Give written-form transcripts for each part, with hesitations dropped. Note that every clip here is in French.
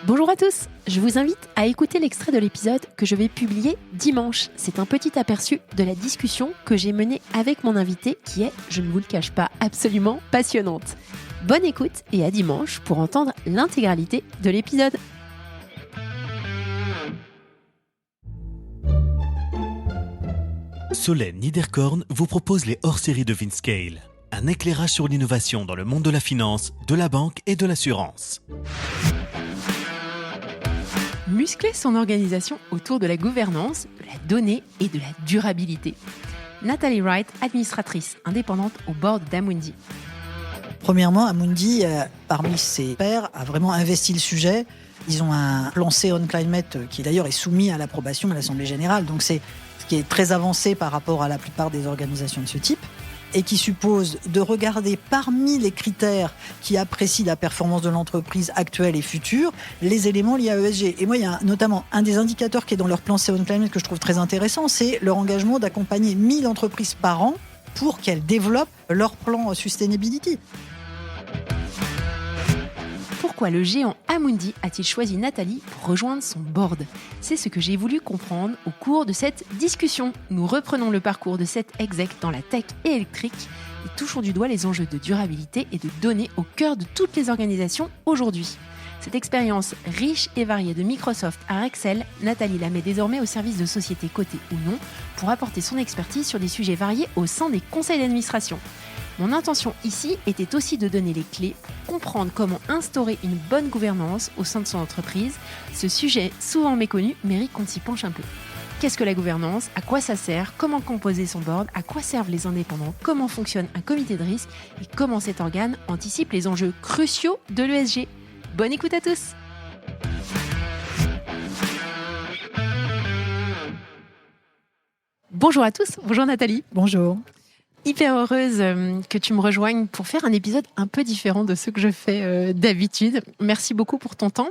Bonjour à tous, je vous invite à écouter l'extrait de l'épisode que je vais publier dimanche. C'est un petit aperçu de la discussion que j'ai menée avec mon invité qui est, je ne vous le cache pas, absolument passionnante. Bonne écoute et à dimanche pour entendre l'intégralité de l'épisode. Solène Niederkorn vous propose les hors-séries de Vinscale, un éclairage sur l'innovation dans le monde de la finance, de la banque et de l'assurance. Muscler son organisation autour de la gouvernance, de la donnée et de la durabilité. Nathalie Wright, administratrice indépendante au board d'Amundi. Premièrement, Amundi, parmi ses pairs, a vraiment investi le sujet. Ils ont un plan C on Climate qui d'ailleurs est soumis à l'approbation de l'Assemblée Générale. Donc c'est ce qui est très avancé par rapport à la plupart des organisations de ce type et qui suppose de regarder parmi les critères qui apprécient la performance de l'entreprise actuelle et future, les éléments liés à ESG. Et moi, il y a notamment un des indicateurs qui est dans leur plan C on Climate que je trouve très intéressant, c'est leur engagement d'accompagner 1000 entreprises par an pour qu'elles développent leur plan Sustainability. Pourquoi le géant Amundi a-t-il choisi Nathalie pour rejoindre son board ? C'est ce que j'ai voulu comprendre au cours de cette discussion. Nous reprenons le parcours de cette exec dans la tech et électrique et touchons du doigt les enjeux de durabilité et de données au cœur de toutes les organisations aujourd'hui. Cette expérience riche et variée de Microsoft à Rexel, Nathalie la met désormais au service de sociétés cotées ou non pour apporter son expertise sur des sujets variés au sein des conseils d'administration. Mon intention ici était aussi de donner les clés pour comprendre comment instaurer une bonne gouvernance au sein de son entreprise. Ce sujet, souvent méconnu, mérite qu'on s'y penche un peu. Qu'est-ce que la gouvernance ? À quoi ça sert ? Comment composer son board ? À quoi servent les indépendants ? Comment fonctionne un comité de risque ? Et comment cet organe anticipe les enjeux cruciaux de l'ESG ? Bonne écoute à tous ! Bonjour à tous, bonjour Nathalie. Bonjour. Hyper heureuse que tu me rejoignes pour faire un épisode un peu différent de ce que je fais d'habitude. Merci beaucoup pour ton temps.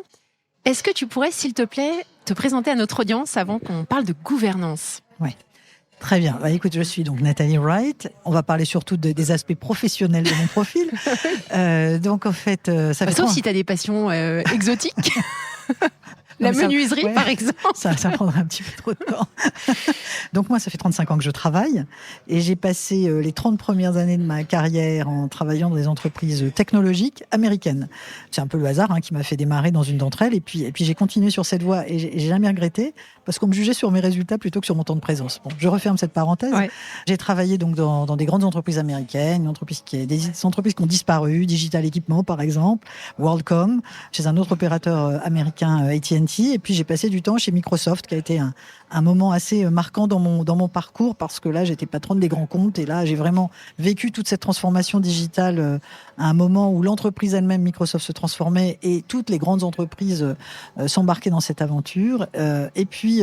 Est-ce que tu pourrais, s'il te plaît, te présenter à notre audience avant qu'on parle de gouvernance ? Oui, très bien. Bah, écoute, je suis donc Nathalie Wright. On va parler surtout des aspects professionnels de mon profil. Donc en fait, ça fait sauf si tu as des passions exotiques. La menuiserie, par exemple. Ça prendra un petit peu trop de temps. Donc moi, ça fait 35 ans que je travaille et j'ai passé les 30 premières années de ma carrière en travaillant dans des entreprises technologiques américaines. C'est un peu le hasard qui m'a fait démarrer dans une d'entre elles et puis j'ai continué sur cette voie et j'ai jamais regretté parce qu'on me jugeait sur mes résultats plutôt que sur mon temps de présence. Bon, je referme cette parenthèse. Ouais. J'ai travaillé donc dans des grandes entreprises américaines, des entreprises qui ont disparu, Digital Equipment par exemple, WorldCom, chez un autre opérateur américain AT&T. Et puis j'ai passé du temps chez Microsoft, qui a été un moment assez marquant dans mon parcours, parce que là j'étais patronne des grands comptes, et là j'ai vraiment vécu toute cette transformation digitale à un moment où l'entreprise elle-même, Microsoft, se transformait, et toutes les grandes entreprises s'embarquaient dans cette aventure. Et puis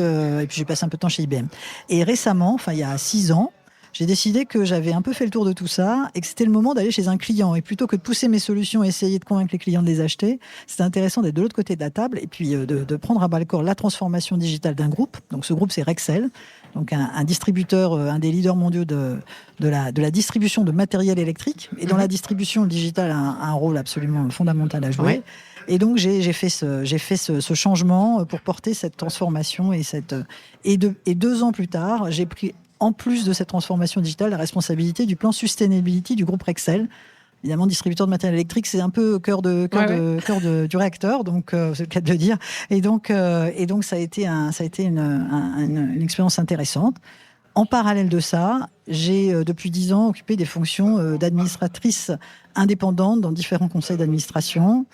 j'ai passé un peu de temps chez IBM. Et récemment, il y a 6 ans, j'ai décidé que j'avais un peu fait le tour de tout ça et que c'était le moment d'aller chez un client. Et plutôt que de pousser mes solutions et essayer de convaincre les clients de les acheter, c'était intéressant d'être de l'autre côté de la table et puis de prendre à bas le corps la transformation digitale d'un groupe. Donc ce groupe, c'est Rexel, donc un distributeur, un des leaders mondiaux de la distribution de matériel électrique. Et dans la distribution, le digital a un rôle absolument fondamental à jouer. Ouais. Et donc j'ai fait ce changement pour porter cette transformation et 2 ans plus tard, j'ai pris en plus de cette transformation digitale, la responsabilité du plan Sustainability du groupe Rexel. Évidemment, distributeur de matériel électrique, c'est un peu cœur du réacteur, donc c'est le cas de le dire. Et donc ça a été une expérience intéressante. En parallèle de ça, j'ai depuis 10 ans occupé des fonctions d'administratrice indépendante dans différents conseils d'administration.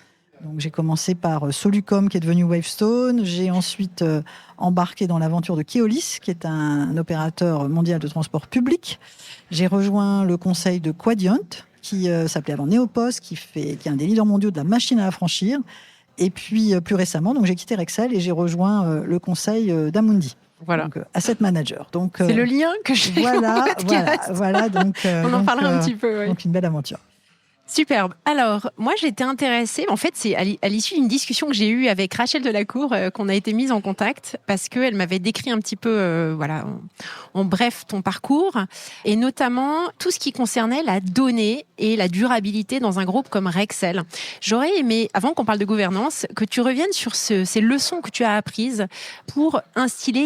Donc, j'ai commencé par Solucom, qui est devenu Wavestone. J'ai ensuite embarqué dans l'aventure de Keolis, qui est un opérateur mondial de transport public. J'ai rejoint le conseil de Quadient, qui s'appelait avant Neopost, qui est un des leaders mondiaux de la machine à affranchir. Et puis, plus récemment, donc, j'ai quitté Rexel et j'ai rejoint le conseil d'Amundi. Voilà. Donc, asset manager. Donc, c'est le lien que j'ai. Voilà. Donc, on en parlera un petit peu. Oui. Donc, une belle aventure. Superbe. Alors, moi, j'étais intéressée. En fait, c'est à l'issue d'une discussion que j'ai eue avec Rachel Delacour qu'on a été mise en contact parce qu'elle m'avait décrit un petit peu, en bref, ton parcours et notamment tout ce qui concernait la donnée et la durabilité dans un groupe comme Rexel. J'aurais aimé, avant qu'on parle de gouvernance, que tu reviennes sur ces leçons que tu as apprises pour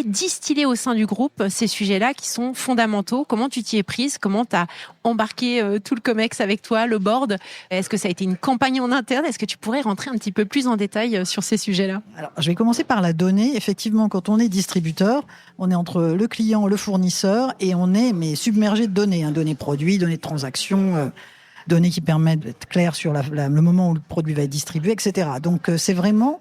distiller au sein du groupe ces sujets-là qui sont fondamentaux. Comment tu t'y es prise? Comment tu as embarqué tout le COMEX avec toi, le board? Est-ce que ça a été une campagne en interne? Est-ce que tu pourrais rentrer un petit peu plus en détail sur ces sujets-là? Alors, je vais commencer par la donnée. Effectivement, quand on est distributeur, on est entre le client, le fournisseur, et on est submergé de données, données produits, données de transactions, données qui permettent d'être claires sur le moment où le produit va être distribué, etc. Donc, c'est vraiment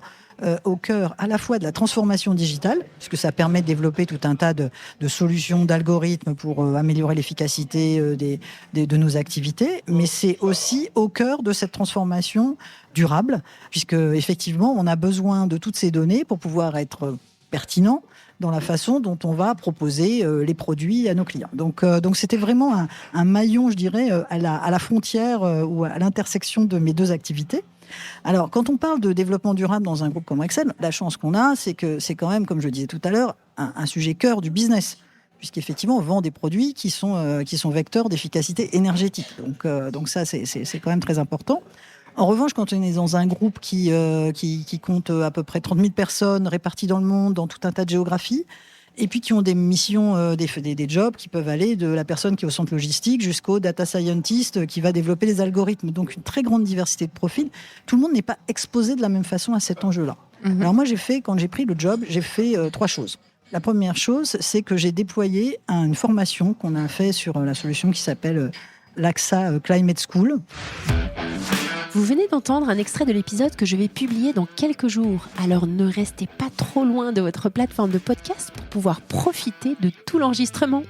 au cœur à la fois de la transformation digitale, parce que ça permet de développer tout un tas de solutions, d'algorithmes pour améliorer l'efficacité de nos activités, mais c'est aussi au cœur de cette transformation durable, puisque effectivement, on a besoin de toutes ces données pour pouvoir être pertinent dans la façon dont on va proposer les produits à nos clients. Donc c'était vraiment un maillon, je dirais, à la frontière ou à l'intersection de mes deux activités. Alors, quand on parle de développement durable dans un groupe comme Rexel, la chance qu'on a, c'est que c'est quand même, comme je disais tout à l'heure, un sujet cœur du business, puisqu'effectivement, on vend des produits qui sont vecteurs d'efficacité énergétique. Donc ça, c'est quand même très important. En revanche, quand on est dans un groupe qui compte à peu près 30 000 personnes réparties dans le monde, dans tout un tas de géographies, et puis qui ont des missions, des jobs qui peuvent aller de la personne qui est au centre logistique jusqu'au data scientist qui va développer les algorithmes. Donc une très grande diversité de profils. Tout le monde n'est pas exposé de la même façon à cet enjeu-là. Mmh. Alors moi, quand j'ai pris le job, j'ai fait 3 choses. La première chose, c'est que j'ai déployé une formation qu'on a fait sur la solution qui s'appelle l'AXA Climate School. Vous venez d'entendre un extrait de l'épisode que je vais publier dans quelques jours. Alors ne restez pas trop loin de votre plateforme de podcast pour pouvoir profiter de tout l'enregistrement.